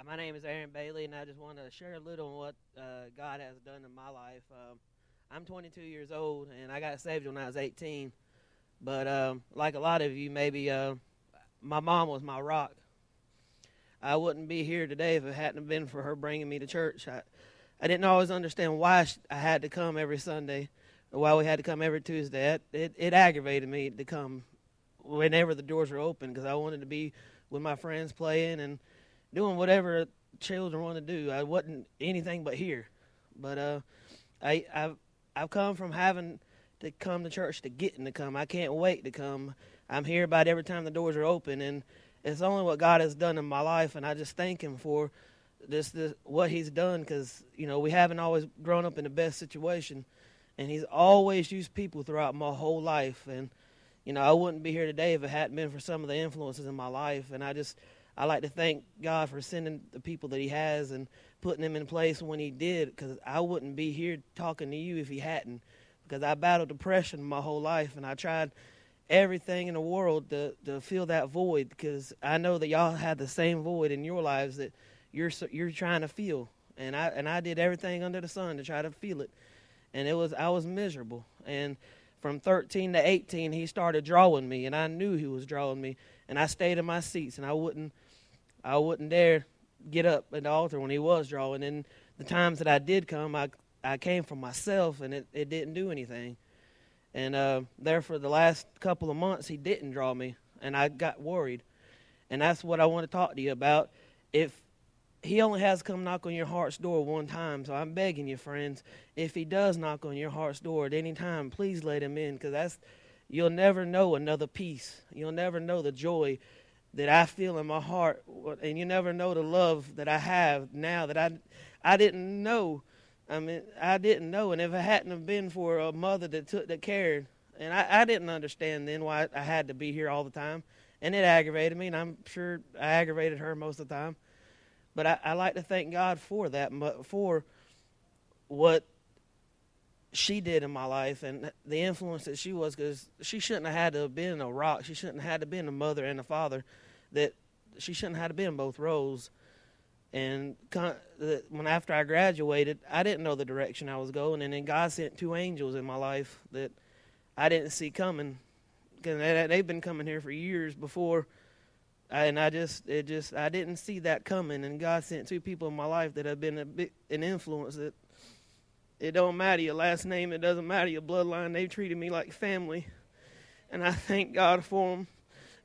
My name is Aaron Bailey, and I just want to share a little on what God has done in my life. I'm 22 years old, and I got saved when I was 18. But like a lot of you, maybe my mom was my rock. I wouldn't be here today if it hadn't been for her bringing me to church. I didn't always understand why I had to come every Sunday, or why we had to come every Tuesday. It aggravated me to come whenever the doors were open, because I wanted to be with my friends playing and doing whatever children want to do. I wasn't anything but here. But I've come from having to come to church to getting to come. I can't wait to come. I'm here about every time the doors are open, and it's only what God has done in my life, and I just thank Him for this what He's done, because we haven't always grown up in the best situation, and He's always used people throughout my whole life. And I wouldn't be here today if it hadn't been for some of the influences in my life. And I like to thank God for sending the people that He has and putting them in place when He did, because I wouldn't be here talking to you if He hadn't, because I battled depression my whole life, and I tried everything in the world to fill that void, because I know that y'all had the same void in your lives that you're trying to feel, and I did everything under the sun to try to feel it, and I was miserable. And from 13 to 18, He started drawing me, and I knew He was drawing me, and I stayed in my seats, and I wouldn't dare get up at the altar when He was drawing. And the times that I did come, I came from myself, and it didn't do anything. And there for the last couple of months, He didn't draw me, and I got worried. And that's what I want to talk to you about. If He only has to come knock on your heart's door one time, so I'm begging you, friends, if He does knock on your heart's door at any time, please let Him in, because you'll never know another peace. You'll never know the joy that I feel in my heart, and you never know the love that I have now that I didn't know. I didn't know, and if it hadn't have been for a mother that cared, and I didn't understand then why I had to be here all the time, and it aggravated me, and I'm sure I aggravated her most of the time. But I like to thank God for that, for what she did in my life and the influence that she was, because she shouldn't have had to have been a rock. She shouldn't have had to have been a mother and a father. That she shouldn't have had to be in both roles. And when after I graduated, I didn't know the direction I was going, and then God sent two angels in my life that I didn't see coming, because they've been coming here for years before, and I didn't see that coming. And God sent two people in my life that have been an influence. That it don't matter your last name, it doesn't matter your bloodline. They've treated me like family, and I thank God for them.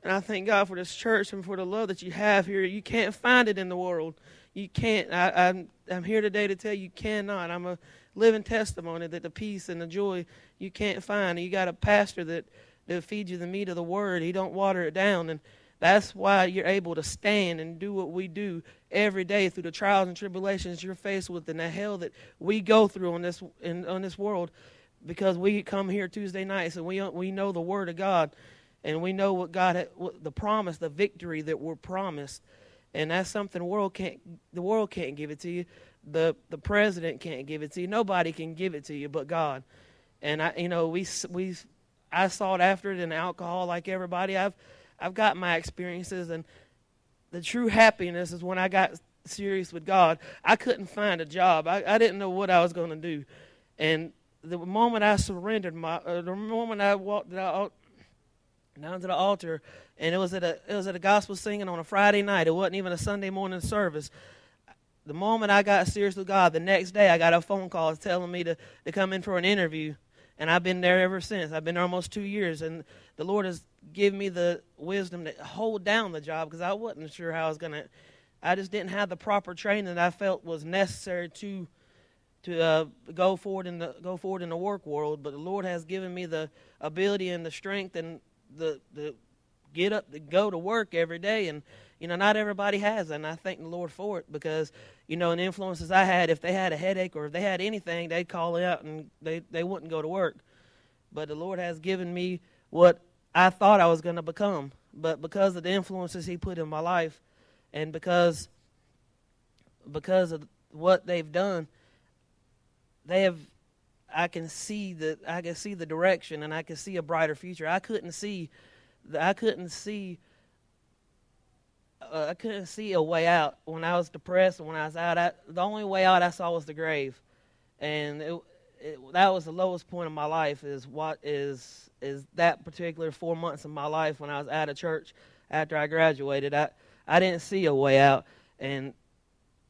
And I thank God for this church and for the love that you have here. You can't find it in the world. You can't. I'm here today to tell you cannot. I'm a living testimony that the peace and the joy you can't find. And you got a pastor that feeds you the meat of the word. He don't water it down. And that's why you're able to stand and do what we do every day through the trials and tribulations you're faced with and the hell that we go through on this world, because we come here Tuesday nights and we know the word of God. And we know what the promise, the victory that we're promised, and that's something the world can't give it to you. The president can't give it to you. Nobody can give it to you but God. And I sought after it in alcohol like everybody. I've got my experiences, and the true happiness is when I got serious with God. I couldn't find a job. I didn't know what I was going to do, and the moment I surrendered, the moment I walked out down to the altar, and it was at a gospel singing on a Friday night. It wasn't even a Sunday morning service. The moment I got serious with God, the next day I got a phone call telling me to come in for an interview, and I've been there ever since. I've been there almost 2 years, and the Lord has given me the wisdom to hold down the job, because I wasn't sure how I was going to. I just didn't have the proper training that I felt was necessary to go forward in the work world. But the Lord has given me the ability and the strength and the get up to go to work every day, and not everybody has that, and I thank the Lord for it, because and the influences I had, if they had a headache or if they had anything, they'd call it out and they wouldn't go to work. But the Lord has given me what I thought I was going to become, but because of the influences He put in my life, and because of what they've done, I can see the direction, and I can see a brighter future. I couldn't see I couldn't see a way out. When I was depressed and when I was out, the only way out I saw was the grave. And that was the lowest point of my life, is that particular 4 months of my life when I was out of church after I graduated. I didn't see a way out. And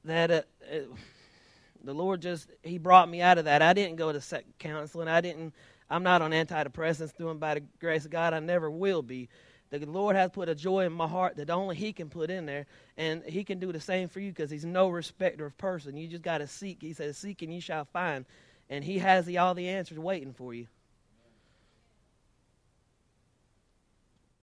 that the Lord He brought me out of that. I didn't go to counseling. I'm not on antidepressants, doing by the grace of God. I never will be. The Lord has put a joy in my heart that only He can put in there, and He can do the same for you because He's no respecter of person. You just got to seek. He says, seek and you shall find, and He has all the answers waiting for you.